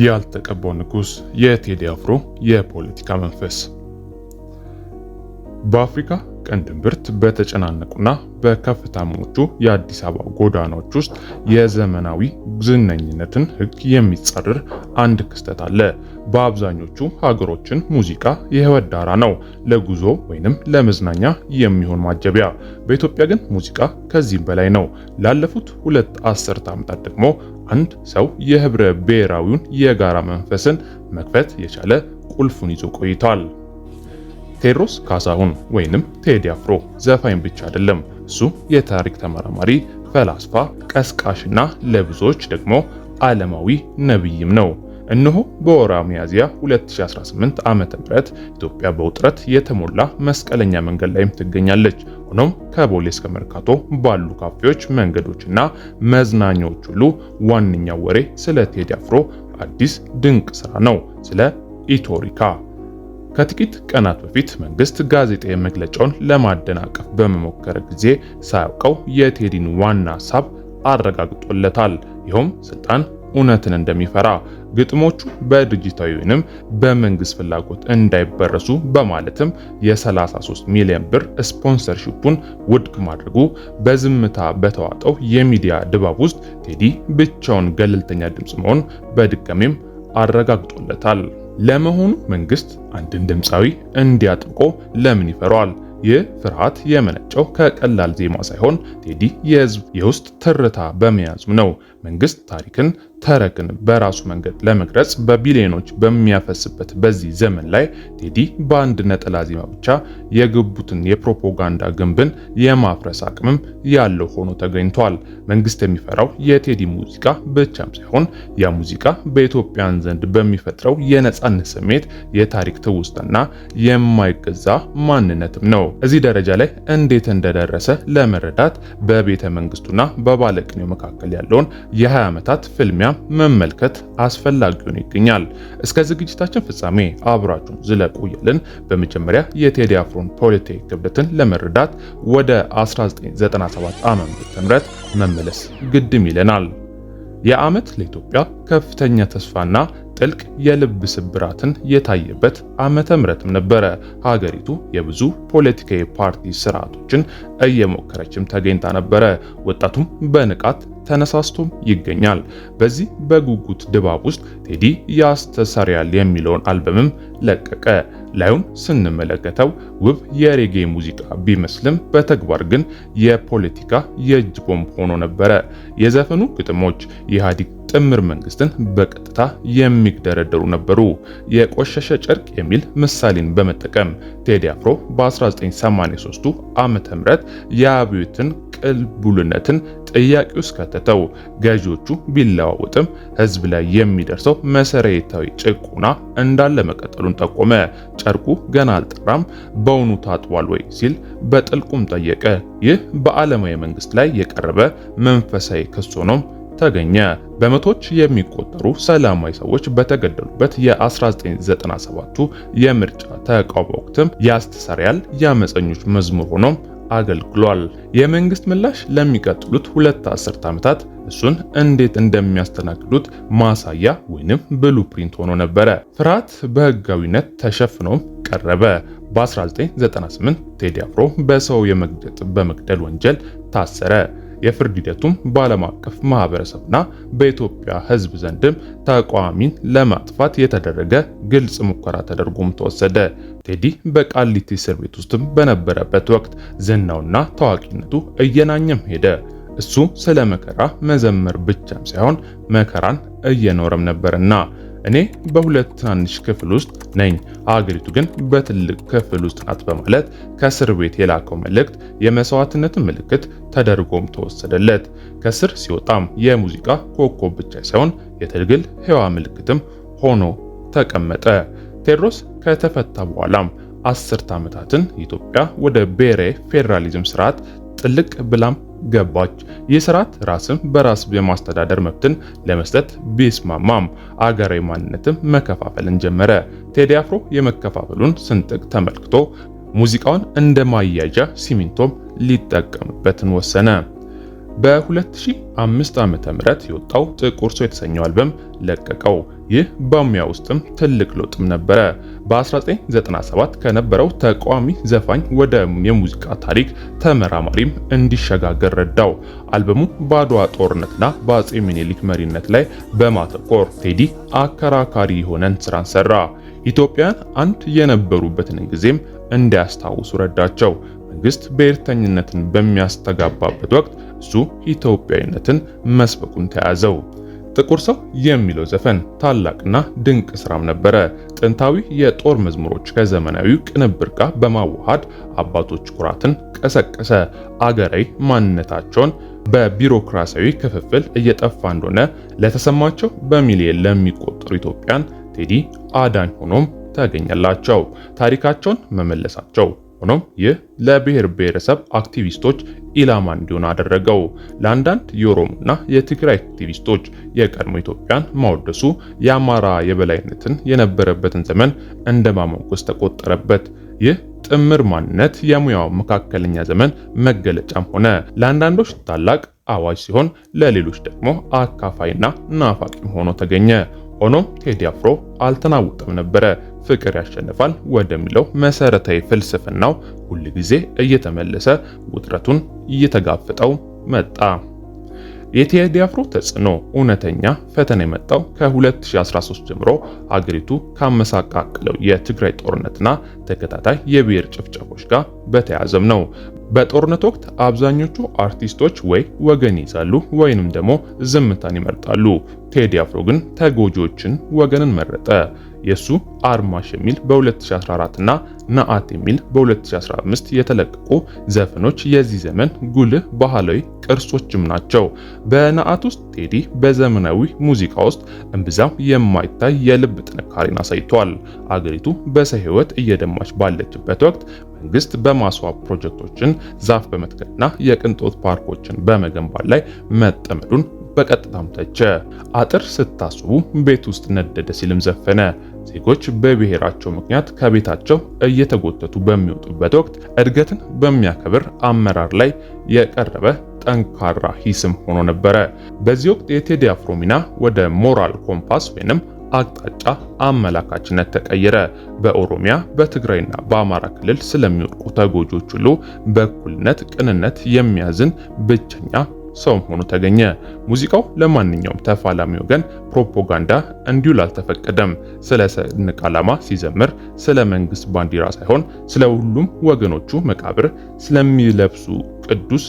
ያልተቀባው ንጉስ የቴዲ አፍሮ የፖለቲካ መንፈስ። በአፍሪካ ቀንድ እምብርት በተጨናነቁና በከፍታሞቹ የአዲስ አበባ ጎዳናዎች ውስጥ የዘመናዊ ዝነኝነትን ሕግ የሚጻረር አንድ ክስተት አለ። በአብዛኞቹ ሀገሮችን ሙዚቃ የህይወት ዳራ ነው፣ ለጉዞ ወይንም ለመዝናኛ የሚሆን ማጀቢያ። በኢትዮጵያ ግን ሙዚቃ ከዚህም በላይ ነው። ላለፉት 2 አስርት ዓመታት ደግሞ አንድ ሰው የህብረ ብሔራዊውን የጋራ መንፈስን መክፈት የቻለ ቁልፉን ይዞ ቆይቷል። ቴዎድሮስ ካሳሁን ወይንም ቴዲ አፍሮ ዘፋኝ ብቻ አይደለም። እሱ የታሪክ ተመራማሪ፣ ፈላስፋ፣ ቀስቃሽና ለብዙዎች ደግሞ ዓለማዊ ነብይም ነው። እነሆ በወርሃ ሚያዝያ 2018 ዓመተ ምህረት ኢትዮጵያ በውጥረት የተሞላ መስቀለኛ መንገድ ላይም ትገኛለች። ሆኖም ከቦሌ እስከ መርካቶ ባሉ ካፌዎች፣ መንገዶችና መዝናኛዎች ሁሉ ዋነኛው ወሬ ስለ ቴዲ አፍሮ አዲስ ድንቅ ስራ ነው፣ ስለ ኢትዮሪካ። ከጥቂት ቀናት በፊት መንግስት ጋዜጣዊ መግለጫውን ለማደናቀፍ በመሞከረ ጊዜ ሳያውቀው የቴዲን ዋና ሐሳብ አረጋግጦለታል። ይኸውም ስልጣን እውነትን እንደሚፈራ፣ ግጥሞቹ በድርጅታዊ ወይንም በመንግስት ፍላጎት እንዳይበረሱ በማለትም የ33 ሚሊዮን ብር ስፖንሰርሺፑን ውድቅ ማድረጉ፣ በዝምታ በተዋጠው የሚዲያ ድባብ ውስጥ ቴዲ ብቻውን ገለልተኛ ድምጽ መሆን በድጋሚም አረጋግጦለታል። ለመሆኑ መንግስት አንድን ድምፃዊ እንዲያጥብቆ ለምን ይፈራዋል? ይህ ፍርሃት የመነጨው ከቀላል ዜማ ሳይሆን ቴዲ የህዝብ የውስጥ ትርታ በመያዙም ነው። መንግስት ታሪክን ተረክን በራሱ መንገድ ለመግለጽ በቢሊዮኖች በሚያፈስበት በዚህ ዘመን ላይ ቴዲ በአንድ ነጠላ ዜማ ብቻ የገቡትን የፕሮፓጋንዳ ግንብን የማፍረስ አቅምም ያለው ሆኖ ተገኝቷል። መንግስት የሚፈራው የቴዲ ሙዚቃ ብቻም ሳይሆን ያ ሙዚቃ በኢትዮጵያን ዘንድ በሚፈጥረው የነጻነት ስሜት፣ የታሪክ ትውስታና የማይገዛ ማንነትም ነው። እዚህ ደረጃ ላይ እንዴት እንደደረሰ ለመረዳት በቤተ መንግስቱና በባለቅኔው መካከል ያለውን የ20 ዓመታት ፍልሚያ መመልከት አስፈላጊ ሆኖ ይገኛል። እስከ ዝግጅታችን ፍጻሜ አብራችሁን ዝለቁ እያልን በመጀመሪያ የቴዲ አፍሮን ፖለቲካዊ ክብደትን ለመረዳት ወደ 1997 ዓ.ም መመለስ ግድም ይለናል። የዓመት ለኢትዮጵያ ከፍተኛ ተስፋና ጥልቅ የልብ ስብራትን የታየበት ዓመተ ምህረትም ነበረ። ሀገሪቱ የብዙ ፖለቲካዊ ፓርቲ ስርዓቶችን እየሞከረችም ተገኝታ ነበረ። ወጣቱም በንቃት ተነሳስቶም ይገኛል። በዚህ በጉጉት ድባብ ውስጥ ቴዲ ያስተሰርያል የሚለውን አልበምም ለቀቀ። ላዩን ስንመለከተው ውብ የሬጌ ሙዚቃ ቢመስልም በተግባር ግን የፖለቲካ የእጅ ቦምብ ሆኖ ነበረ። የዘፈኑ ግጥሞች የኢህአዴግ ጥምር መንግስትን በቀጥታ የሚግደረደሩ ነበሩ። የቆሸሸ ጨርቅ የሚል ምሳሌን በመጠቀም ቴዲ አፍሮ በ1983 ዓመተ ምህረት የአብዮትን ቅልቡልነትን ጥያቄ ውስጥ ከተተው። ገዢዎቹ ቢለዋወጥም ህዝብ ላይ የሚደርሰው መሰረታዊ ጭቆና እንዳለ መቀጠሉን ጠቆመ። ጨርቁ ገና አልጠራም፣ በውኑ ታጥቧል ወይ ሲል በጥልቁም ጠየቀ። ይህ በዓለማዊ መንግስት ላይ የቀረበ መንፈሳዊ ክስ ሆኖም ተገኘ። በመቶዎች የሚቆጠሩ ሰላማዊ ሰዎች በተገደሉበት የ1997ቱ የምርጫ ተቃውሞ ወቅትም ያስተሰርያል የአመፀኞች መዝሙር ሆኖም አገልግሏል። የመንግስት ምላሽ ለሚቀጥሉት 2 አስርት ዓመታት እሱን እንዴት እንደሚያስተናግዱት ማሳያ ወይንም ብሉፕሪንት ሆኖ ነበረ። ፍርሃት በህጋዊነት ተሸፍኖም ቀረበ። በ1998 ቴዲ አፍሮ በሰው በመግደል ወንጀል ታሰረ። የፍርድ ሂደቱም በዓለም አቀፍ ማህበረሰብና በኢትዮጵያ ህዝብ ዘንድም ተቃዋሚን ለማጥፋት የተደረገ ግልጽ ሙከራ ተደርጎም ተወሰደ። ቴዲ በቃሊቲ እስር ቤት ውስጥም በነበረበት ወቅት ዝናውና ታዋቂነቱ እየናኘም ሄደ። እሱ ስለ መከራ መዘመር ብቻም ሳይሆን መከራን እየኖረም ነበርና እኔ በሁለት ትናንሽ ክፍል ውስጥ ነኝ፣ አገሪቱ ግን በትልቅ ክፍል ውስጥ ናት በማለት ከእስር ቤት የላከው መልእክት የመስዋዕትነት ምልክት ተደርጎም ተወሰደለት። ከእስር ሲወጣም የሙዚቃ ኮከብ ብቻ ሳይሆን የትግል ሕያው ምልክትም ሆኖ ተቀመጠ። ቴዎድሮስ ከተፈታ በኋላም 10 ዓመታትን ኢትዮጵያ ወደ ብሔራዊ ፌዴራሊዝም ስርዓት ጥልቅ ብላም ገባች። ይህ ስርዓት ራስን በራስ የማስተዳደር መብትን ለመስጠት ቢስማማም አገራዊ ማንነትም መከፋፈልን ጀመረ። ቴዲ አፍሮ የመከፋፈሉን ስንጥቅ ተመልክቶ ሙዚቃውን እንደ ማያያዣ ሲሚንቶም ሊጠቀምበትን ወሰነ። በ2005 ዓመተ ምህረት የወጣው ጥቁር ሰው የተሰኘው አልበም ለቀቀው። ይህ በሙያ ውስጥም ትልቅ ለውጥም ነበረ። በ1997 ከነበረው ተቃዋሚ ዘፋኝ ወደ የሙዚቃ ታሪክ ተመራማሪም እንዲሸጋገር ረዳው። አልበሙ በአድዋ ጦርነትና በአጼ ሚኒሊክ መሪነት ላይ በማተኮር ቴዲ አከራካሪ የሆነን ስራን ሰራ። ኢትዮጵያን አንድ የነበሩበትን ጊዜም እንዲያስታውሱ ረዳቸው። መንግስት ብሔርተኝነትን በሚያስተጋባበት ወቅት እሱ ኢትዮጵያዊነትን መስበኩን ተያዘው። ጥቁር ሰው የሚለው ዘፈን ታላቅና ድንቅ ስራም ነበረ። ጥንታዊ የጦር መዝሙሮች ከዘመናዊው ቅንብር ጋር በማዋሃድ አባቶች ኩራትን ቀሰቀሰ። አገራዊ ማንነታቸውን በቢሮክራሲያዊ ክፍፍል እየጠፋ እንደሆነ ለተሰማቸው በሚሊዮን ለሚቆጠሩ ኢትዮጵያን ቴዲ አዳኝ ሆኖም ተገኘላቸው። ታሪካቸውን መመለሳቸው ሆኖም ይህ ለብሔር ብሔረሰብ አክቲቪስቶች ኢላማ እንዲሆን አደረገው። ለአንዳንድ የኦሮሞና የትግራይ አክቲቪስቶች የቀድሞ ኢትዮጵያን ማወደሱ የአማራ የበላይነትን የነበረበትን ዘመን እንደማሞገስ ተቆጠረበት። ይህ ጥምር ማንነት የሙያው መካከለኛ ዘመን መገለጫም ሆነ። ለአንዳንዶች ታላቅ አዋጅ ሲሆን፣ ለሌሎች ደግሞ አካፋይና ናፋቂም ሆኖ ተገኘ። ሆኖም ቴዲ አፍሮ አልተናወጠም ነበረ። ፍቅር ያሸንፋል ወደሚለው መሰረታዊ ፍልስፍናው ሁል ጊዜ እየተመለሰ ውጥረቱን እየተጋፈጠው መጣ። የቴዲ አፍሮ ተጽዕኖ እውነተኛ ፈተና የመጣው ከ2013 ጀምሮ ሀገሪቱ ካመሳቃቀለው የትግራይ ጦርነትና ተከታታይ የብሔር ጭፍጨፎች ጋር በተያያዘም ነው። በጦርነት ወቅት አብዛኞቹ አርቲስቶች ወይ ወገን ይዛሉ ወይንም ደግሞ ዝምታን ይመርጣሉ። ቴዲ አፍሮ ግን ተጎጂዎችን ወገንን መረጠ። የሱ አርማሽ የሚል በ2014 እና ነአት የሚል በ2015 የተለቀቁ ዘፈኖች የዚህ ዘመን ጉልህ ባህላዊ ቅርሶችም ናቸው። በነአት ውስጥ ቴዲ በዘመናዊ ሙዚቃ ውስጥ እምብዛም የማይታይ የልብ ጥንካሬን አሳይቷል። አገሪቱ በሰው ሕይወት እየደማች ባለችበት ወቅት መንግስት በማስዋብ ፕሮጀክቶችን ዛፍ በመትከልና የቅንጦት ፓርኮችን በመገንባት ላይ መጠመዱን በቀጥታም ተቸ። አጥር ስታስቡ ቤት ውስጥ ነደደ ሲልም ዘፈነ። ዜጎች በብሔራቸው ምክንያት ከቤታቸው እየተጎተቱ በሚወጡበት ወቅት እድገትን በሚያከብር አመራር ላይ የቀረበ ጠንካራ ሂስም ሆኖ ነበረ። በዚህ ወቅት የቴዲ አፍሮ ሚና ወደ ሞራል ኮምፓስ ወይንም አቅጣጫ አመላካችነት ተቀየረ። በኦሮሚያ በትግራይና በአማራ ክልል ስለሚወድቁ ተጎጂዎች ሁሉ በእኩልነት ቅንነት የሚያዝን ብቸኛ ሰው ሆኖ ተገኘ። ሙዚቃው ለማንኛውም ተፋላሚ ወገን ፕሮፓጋንዳ እንዲውል አልተፈቀደም። ስለ ሰንደቅ ዓላማ ሲዘምር ስለ መንግስት ባንዲራ ሳይሆን ስለ ሁሉም ወገኖቹ መቃብር ስለሚለብሱ ቅዱስ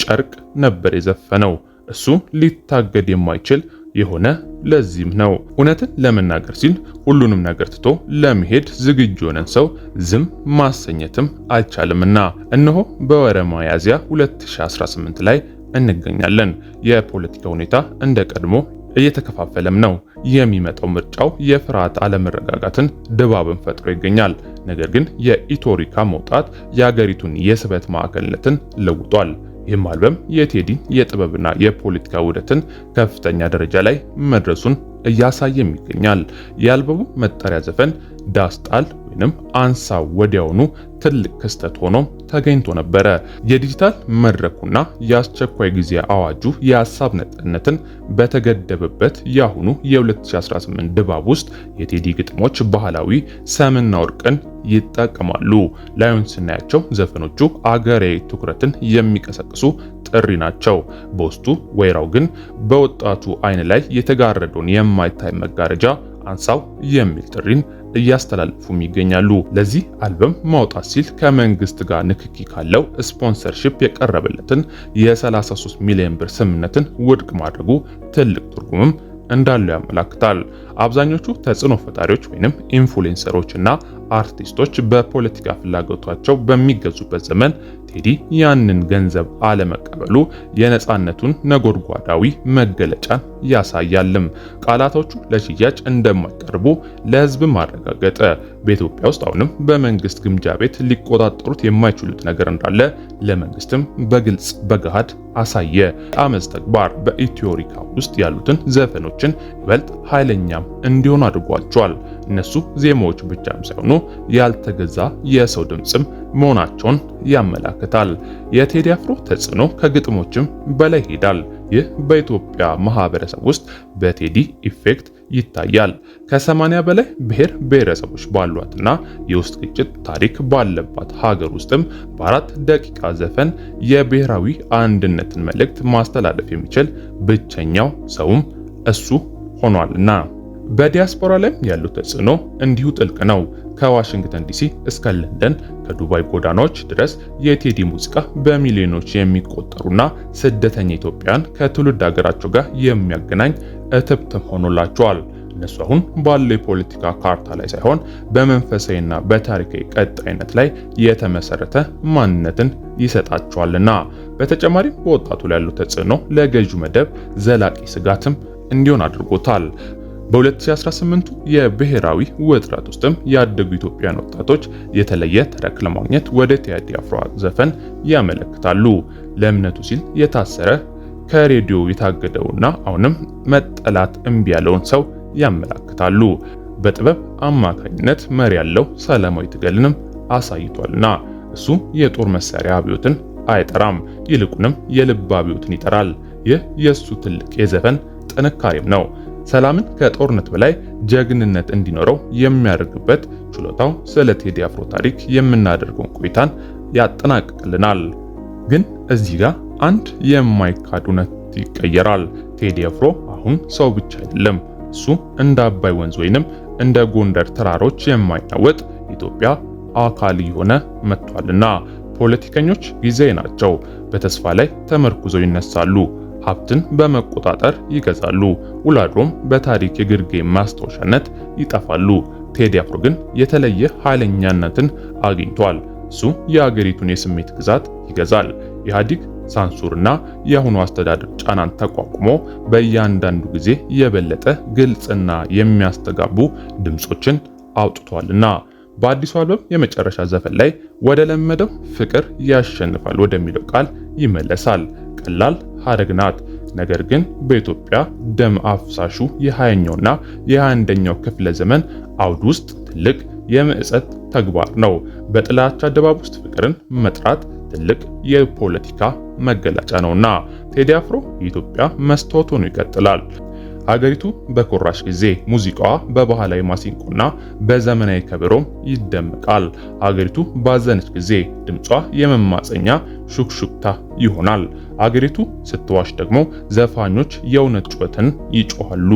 ጨርቅ ነበር የዘፈነው። እሱ ሊታገድ የማይችል የሆነ ለዚህም ነው እውነትን ለመናገር ሲል ሁሉንም ነገር ትቶ ለመሄድ ዝግጁ የሆነን ሰው ዝም ማሰኘትም አይቻልምና እነሆ በወረ ሚያዝያ 2018 ላይ እንገኛለን። የፖለቲካ ሁኔታ እንደ ቀድሞ እየተከፋፈለም ነው። የሚመጣው ምርጫው የፍርሃት አለመረጋጋትን ድባብን ፈጥሮ ይገኛል። ነገር ግን የኢትዮሪካ መውጣት የሀገሪቱን የስበት ማዕከልነትን ለውጧል። ይህም አልበም የቴዲን የጥበብና የፖለቲካ ውህደትን ከፍተኛ ደረጃ ላይ መድረሱን እያሳየም ይገኛል። የአልበሙ መጠሪያ ዘፈን ዳስጣል ወይንም አንሳ ወዲያውኑ ትልቅ ክስተት ሆኖ ተገኝቶ ነበረ። የዲጂታል መድረኩና የአስቸኳይ ጊዜ አዋጁ የሀሳብ ነጻነትን በተገደበበት ያሁኑ የ2018 ድባብ ውስጥ የቴዲ ግጥሞች ባህላዊ ሰምና ወርቅን ይጠቀማሉ። ላዩን ስናያቸው ዘፈኖቹ አገራዊ ትኩረትን የሚቀሰቅሱ ጥሪ ናቸው። በውስጡ ወይራው ግን በወጣቱ አይን ላይ የተጋረደውን የማይታይ መጋረጃ አንሳው የሚል ጥሪን እያስተላለፉም ይገኛሉ። ለዚህ አልበም ማውጣት ሲል ከመንግስት ጋር ንክኪ ካለው ስፖንሰርሺፕ የቀረበለትን የ33 ሚሊዮን ብር ስምምነትን ውድቅ ማድረጉ ትልቅ ትርጉምም እንዳለው ያመላክታል። አብዛኞቹ ተጽዕኖ ፈጣሪዎች ወይንም ኢንፍሉዌንሰሮች እና አርቲስቶች በፖለቲካ ፍላጎታቸው በሚገዙበት ዘመን ቴዲ ያንን ገንዘብ አለመቀበሉ የነጻነቱን ነጎድጓዳዊ መገለጫን ያሳያልም። ቃላቶቹ ለሽያጭ እንደማይቀርቡ ለህዝብ ማረጋገጠ። በኢትዮጵያ ውስጥ አሁንም በመንግስት ግምጃ ቤት ሊቆጣጠሩት የማይችሉት ነገር እንዳለ ለመንግስትም በግልጽ በገሃድ አሳየ። አመጽ ተግባር በኢትዮሪካ ውስጥ ያሉትን ዘፈኖችን ይበልጥ ኃይለኛም እንዲሆኑ አድርጓቸዋል። እነሱ ዜማዎች ብቻም ሳይሆኑ ያልተገዛ የሰው ድምጽም መሆናቸውን ያመላክታል። የቴዲ አፍሮ ተጽዕኖ ከግጥሞችም በላይ ይሄዳል። ይህ በኢትዮጵያ ማህበረሰብ ውስጥ በቴዲ ኢፌክት ይታያል። ከ80 በላይ ብሔር ብሔረሰቦች ባሏትና የውስጥ ግጭት ታሪክ ባለባት ሀገር ውስጥም በ4 ደቂቃ ዘፈን የብሔራዊ አንድነትን መልእክት ማስተላለፍ የሚችል ብቸኛው ሰውም እሱ ሆኗልና። በዲያስፖራ ላይ ያለው ተጽዕኖ እንዲሁ ጥልቅ ነው። ከዋሽንግተን ዲሲ እስከ ለንደን፣ ከዱባይ ጎዳናዎች ድረስ የቴዲ ሙዚቃ በሚሊዮኖች የሚቆጠሩና ስደተኛ ኢትዮጵያን ከትውልድ ሀገራቸው ጋር የሚያገናኝ እትብትም ሆኖላቸዋል። እነሱ አሁን ባለው የፖለቲካ ካርታ ላይ ሳይሆን በመንፈሳዊና በታሪካዊ ቀጣይነት ላይ የተመሰረተ ማንነትን ይሰጣቸዋልና። በተጨማሪም በወጣቱ ላይ ያለው ተጽዕኖ ለገዢው መደብ ዘላቂ ስጋትም እንዲሆን አድርጎታል። በ2018 የብሔራዊ ውጥረት ውስጥም ያደጉ ኢትዮጵያውያን ወጣቶች የተለየ ተረክ ለማግኘት ወደ ቴዲ አፍሮ ዘፈን ያመለክታሉ። ለእምነቱ ሲል የታሰረ ከሬዲዮ የታገደውና አሁንም መጠላት እምቢ ያለውን ሰው ያመለክታሉ። በጥበብ አማካኝነት መሪ ያለው ሰላማዊ ትግልንም አሳይቷልና እሱ የጦር መሳሪያ አብዮትን አይጠራም፣ ይልቁንም የልብ አብዮትን ይጠራል። ይህ የሱ ትልቅ የዘፈን ጥንካሬም ነው። ሰላምን ከጦርነት በላይ ጀግንነት እንዲኖረው የሚያደርግበት ችሎታው ስለ ቴዲ አፍሮ ታሪክ የምናደርገውን ቆይታን ያጠናቅቅልናል። ግን እዚህ ጋር አንድ የማይካድ እውነት ይቀየራል። ቴዲ አፍሮ አሁን ሰው ብቻ አይደለም። እሱ እንደ አባይ ወንዝ ወይንም እንደ ጎንደር ተራሮች የማይናወጥ ኢትዮጵያ አካል የሆነ መጥቷልና። ፖለቲከኞች ጊዜያዊ ናቸው። በተስፋ ላይ ተመርኩዘው ይነሳሉ። ሀብትን በመቆጣጠር ይገዛሉ። ውላድሮም በታሪክ የግርጌ ማስታወሻነት ይጠፋሉ። ቴዲ አፍሮ ግን የተለየ ኃይለኛነትን አግኝቷል። እሱ የአገሪቱን የስሜት ግዛት ይገዛል። ኢህአዴግ ሳንሱርና የአሁኑ አስተዳደር ጫናን ተቋቁሞ በእያንዳንዱ ጊዜ የበለጠ ግልጽና የሚያስተጋቡ ድምጾችን አውጥቷልና። በአዲሱ አልበም የመጨረሻ ዘፈን ላይ ወደ ለመደው ፍቅር ያሸንፋል ወደሚለው ቃል ይመለሳል። ቀላል ሀረግ ናት፣ ነገር ግን በኢትዮጵያ ደም አፍሳሹ የ20ኛውና የ21ኛው ክፍለ ዘመን አውድ ውስጥ ትልቅ የምዕጸት ተግባር ነው። በጥላቻ ድባብ ውስጥ ፍቅርን መጥራት ትልቅ የፖለቲካ መገለጫ ነውና ቴዲ አፍሮ የኢትዮጵያ መስታወት ሆኖ ይቀጥላል። ሀገሪቱ በኮራሽ ጊዜ ሙዚቃዋ በባህላዊ ማሲንቆና በዘመናዊ ከበሮም ይደመቃል። ሀገሪቱ ባዘነች ጊዜ ድምጿ የመማፀኛ ሹክሹክታ ይሆናል። ሀገሪቱ ስትዋሽ ደግሞ ዘፋኞች የእውነት ጩኸትን ይጮሃሉ።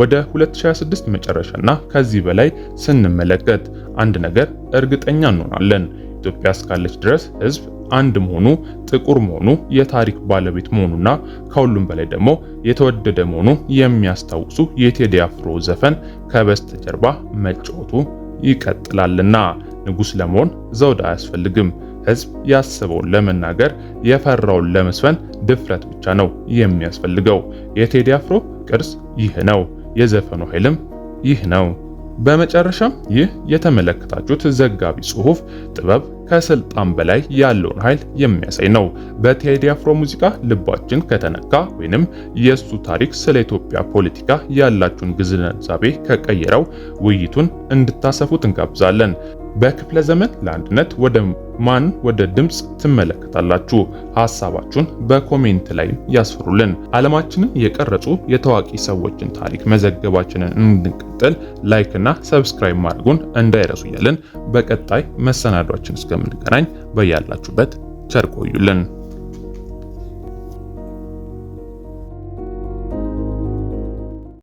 ወደ 2026 መጨረሻና ከዚህ በላይ ስንመለከት አንድ ነገር እርግጠኛ እንሆናለን። ኢትዮጵያ እስካለች ድረስ ህዝብ አንድ መሆኑ፣ ጥቁር መሆኑ፣ የታሪክ ባለቤት መሆኑና ከሁሉም በላይ ደግሞ የተወደደ መሆኑ የሚያስታውሱ የቴዲ አፍሮ ዘፈን ከበስተጀርባ መጫወቱ ይቀጥላልና። ንጉስ ለመሆን ዘውድ አያስፈልግም። ህዝብ ያስበውን ለመናገር የፈራውን ለመስፈን ድፍረት ብቻ ነው የሚያስፈልገው። የቴዲ አፍሮ ቅርስ ይህ ነው። የዘፈኑ ኃይልም ይህ ነው። በመጨረሻም ይህ የተመለከታችሁት ዘጋቢ ጽሑፍ ጥበብ ከስልጣን በላይ ያለውን ኃይል የሚያሳይ ነው። በቴዲ አፍሮ ሙዚቃ ልባችን ከተነካ ወይንም የሱ ታሪክ ስለ ኢትዮጵያ ፖለቲካ ያላችሁን ግንዛቤ ከቀየረው ውይይቱን እንድታሰፉት እንጋብዛለን። በክፍለ ዘመን ለአንድነት ወደ ድምጽ ትመለከታላችሁ? ሐሳባችሁን በኮሜንት ላይ ያስፍሩልን። ዓለማችንን የቀረጹ የታዋቂ ሰዎችን ታሪክ መዘገባችንን እንድንቀጥል ላይክ እና ሰብስክራይብ ማድረጉን እንዳይረሱ እያልን በቀጣይ መሰናዷችን እስከምንገናኝ በያላችሁበት ቸር ቆዩልን።